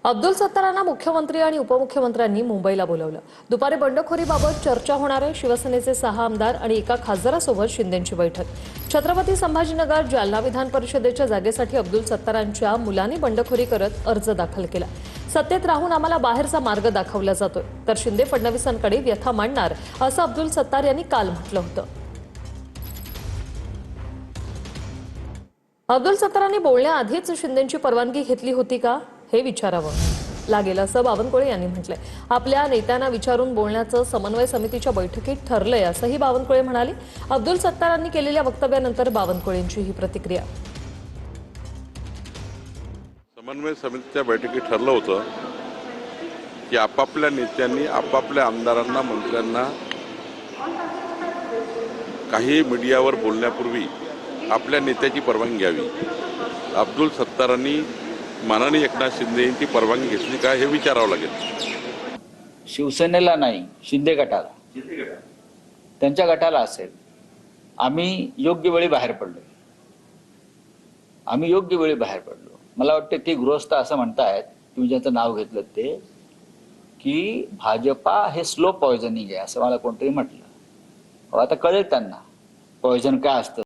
अब्दुल सत्तारांना मुख्यमंत्री आणि उपमुख्यमंत्र्यांनी मुंबईला बोलावलं। दुपारी बंडखोरीबाबत चर्चा होणार आहे। शिवसेनेचे 6 आमदार आणि एका खासदारासोबत शिंदेंची बैठक। छत्रपती संभाजीनगर जालना विधान परिषदेच्या जागेसाठी अब्दुल सत्तारांच्या मुलांनी बंडखोरी करत अर्ज दाखल केला। सत्तेत राहून आम्हाला बाहेरचा मार्ग दाखवला जातोय, तर शिंदे फडणवीसांकडे व्यथा मांडणार असं अब्दुल सत्तार यांनी काल म्हटलं होतं। अब्दुल सत्तारांनी बोलण्याआधीच शिंदेंची परवानगी घेतली होती का हे विचारावं लागेल असं बावनकुळे यांनी म्हटलंय। आपल्या नेत्यांना विचारून बोलण्याचं समन्वय समितीच्या बैठकीत ठरलंय असंही बावनकुळे म्हणाले। अब्दुल सत्तारांनी केलेल्या वक्तव्यानंतर बावनकुळेंची ही प्रतिक्रिया। समन्वय समितीच्या बैठकीत ठरलं होतं की आपापल्या नेत्यांनी आपापल्या आमदारांना मंत्र्यांना काही मीडियावर बोलण्यापूर्वी आपल्या नेत्याची परवानगी घ्यावी। अब्दुल सत्तारांनी माननीय एकनाथ शिंदे यांची परवानगी घेतली का हे विचारावं लागेल। शिवसेनेला नाही, शिंदे गटाला, त्यांच्या गटाला असेल। आम्ही योग्य वेळी बाहेर पडलो। मला वाटतं ते गृहस्थ असं म्हणतायत, तुम्ही ज्याचं नाव घेतलं ते, की भाजपा हे स्लो पॉयझनिंग आहे असं मला कोणतरी म्हटलं। आता कळेल त्यांना पॉयझन काय असतं।